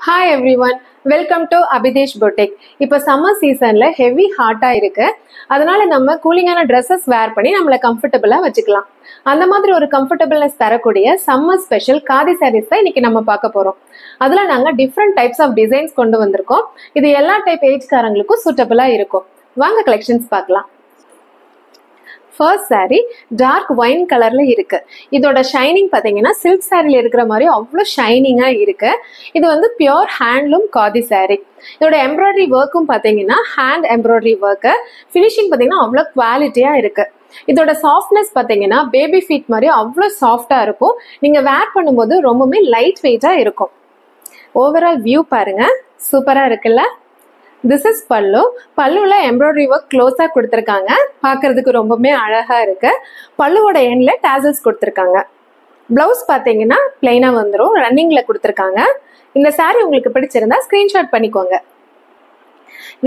Hi everyone, welcome to Abhidesh Boutique. இப்போ summer seasonல heavy hot-ஆ இருக்கு. அதனால நம்ம கூலிங்கான dresses wear பண்ணி நம்மள கம்ஃபர்ட்டபிளா வச்சுக்கலாம். அந்த மாதிரி ஒரு கம்ஃபர்ட்டபிள்னஸ் தரக்கூடிய summer special காதி sarees தான் இன்னைக்கு நம்ம பார்க்க போறோம். அதுல நாங்க different types of designs கொண்டு வந்திருக்கோம். இது எல்லா டைப் ஏஜ்காரங்களுக்கும் சூட்டபிளா இருக்கும். வாங்க கலெக்ஷன்ஸ் பார்க்கலாம். First saree dark wine colorல இருக்கு. இதோட ஷைனிங் பாத்தீங்கன்னா silk சாரில இருக்கிற மாதிரி அவ்வளோ ஷைனிங்கா இருக்கு. இது வந்து பியூர் ஹேண்ட்லூம் காதி saree. இதோட எம்ப்ராய்டரி ஒர்க்கும் பாத்தீங்கன்னா ஹேண்ட் எம்ப்ராய்டரி ஒர்க்கு. ஃபினிஷிங் பாத்தீங்கன்னா அவ்வளோ குவாலிட்டியா இருக்கு. இதோட சாஃப்ட்னஸ் பாத்தீங்கன்னா பேபி ஃபீட் மாதிரி அவ்வளோ சாஃப்டா இருக்கும். நீங்க வேர் பண்ணும்போது ரொம்பவுமே லைட் வெயிட்டா இருக்கும். ஓவரால் வியூ பாருங்க, சூப்பரா இருக்குல்ல. This is பல்லு. பல்லுல எம்ப்ராய்டரி ஒர்க் க்ளோஸா கொடுத்துருக்காங்க. பார்க்கறதுக்கு ரொம்பவுமே அழகா இருக்கு. பல்லுவோட எண்ட்ல டாசல்ஸ் கொடுத்துருக்காங்க. பிளவுஸ் பார்த்தீங்கன்னா பிளைனா வந்துடும், ரன்னிங்ல கொடுத்துருக்காங்க. இந்த saree உங்களுக்கு பிடிச்சிருந்தா ஸ்கிரீன்ஷாட் பண்ணிக்கோங்க.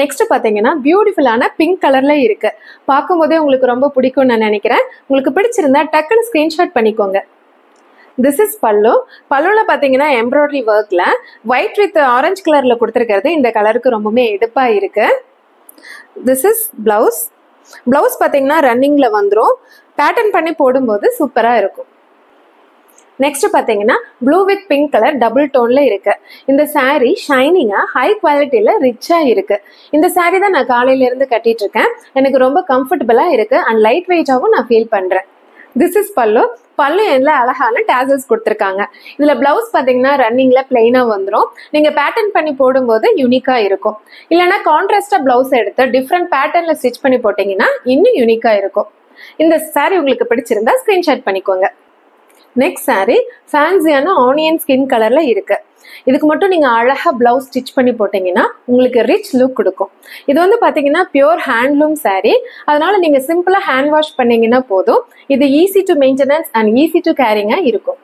நெக்ஸ்ட் பார்த்தீங்கன்னா பியூட்டிஃபுல்லான பிங்க் கலர்ல இருக்கு. பார்க்கும்போதே உங்களுக்கு ரொம்ப பிடிக்கும்னு நான் நினைக்கிறேன். உங்களுக்கு பிடிச்சிருந்தா டக்குன்னு ஸ்கிரீன்ஷாட் பண்ணிக்கோங்க. This is பல்லு. பல்லுல பாத்தீங்கன்னா எம்ப்ராய்டரி ஒர்க்ல ஒயிட் வித் ஆரஞ்சு கலர்ல கொடுத்துருக்கிறது இந்த கலருக்கு ரொம்பவுமே எடுப்பா இருக்கு. This is blouse. பிளவுஸ் பாத்தீங்கன்னா ரன்னிங்ல வந்துடும். பேட்டர்ன் பண்ணி போடும்போது சூப்பரா இருக்கும். நெக்ஸ்ட் பாத்தீங்கன்னா blue with pink colour double டோன்ல இருக்கு. இந்த saree ஷைனிங்கா ஹை குவாலிட்டியில ரிச்சா இருக்கு. இந்த saree தான் நான் காலையில இருந்து கட்டிட்டு இருக்கேன். எனக்கு ரொம்ப கம்ஃபர்டபுளா இருக்கு அண்ட் லைட் வெயிட்டாவும் நான் ஃபீல் பண்றேன். This is பல்லு. பல்லு எண்ட்ல அழகான டாசல்ஸ் கொடுத்துருக்காங்க. இதுல பிளவுஸ் பாத்தீங்கன்னா ரன்னிங்ல பிளைனா வந்துடும். நீங்க பேட்டர்ன் பண்ணி போடும்போது யூனிக்கா இருக்கும். இல்லைன்னா கான்ட்ராஸ்டா பிளவுஸ் எடுத்து டிஃப்ரெண்ட் பேட்டர்ன்ல ஸ்டிச் பண்ணி போட்டீங்கன்னா இன்னும் யூனிக்கா இருக்கும். இந்த saree உங்களுக்கு பிடிச்சிருந்தா ஸ்கிரீன்ஷாட் பண்ணிக்கோங்க. நெக்ஸ்ட் saree ஃபேன்சியான ஆனியன் ஸ்கின் கலர்ல இருக்கு. இதுக்கு மட்டும் நீங்க அழகா பிளவுஸ் ஸ்டிச் பண்ணி போட்டீங்கன்னா உங்களுக்கு ரிச் லுக் கொடுக்கும். இது வந்து பாத்தீங்கன்னா பியூர் ஹேண்ட்லூம் saree. அதனால நீங்க சிம்பிளா ஹேண்ட் வாஷ் பண்ணீங்கன்னா போதும். இது easy to maintenance and easy to கேரிங்கா இருக்கும்.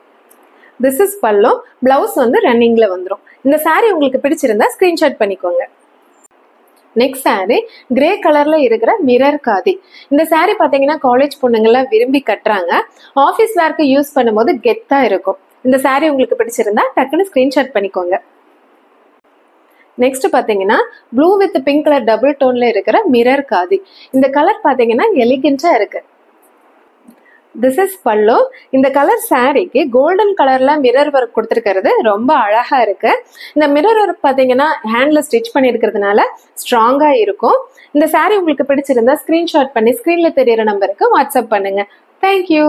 This is பல்லு. பிளவுஸ் வந்து ரன்னிங்ல வந்துடும். இந்த saree உங்களுக்கு பிடிச்சிருந்தா ஸ்கிரீன்ஷாட் பண்ணிக்கோங்க. நெக்ஸ்ட் saree கிரே கலர்ல இருக்கிற மிரர் காதி. இந்த saree பாத்தீங்கன்னா காலேஜ் பொண்ணுங்கெல்லாம் விரும்பி கட்டுறாங்க. ஆஃபீஸ் வேர்க்கு யூஸ் பண்ணும்போது கெத்தா இருக்கும். இந்த saree உங்களுக்கு பிடிச்சிருந்தா டக்குன்னு ஸ்கிரீன்ஷாட் பண்ணிக்கோங்க. நெக்ஸ்ட் பாத்தீங்கன்னா blue with pink colour double டோன்ல இருக்கிற மிரர் காதி. இந்த கலர் பாத்தீங்கன்னா எலிகென்ட்டா இருக்கு. This is பல்லு. இந்த கலர் சாரிக்கு கோல்டன் கலர்ல மிரர் ஒர்க் கொடுத்துருக்கிறது ரொம்ப அழகா இருக்கு. இந்த மிரர் ஒர்க் பாத்தீங்கன்னா ஹேண்ட்ல ஸ்டிச் பண்ணி இருக்கிறதுனால ஸ்ட்ராங்கா இருக்கும். இந்த saree உங்களுக்கு பிடிச்சிருந்தா ஸ்கிரீன்ஷாட் பண்ணி ஸ்கிரீன்ல தெரியற நம்பருக்கு வாட்ஸ்அப் பண்ணுங்க. தேங்க்யூ.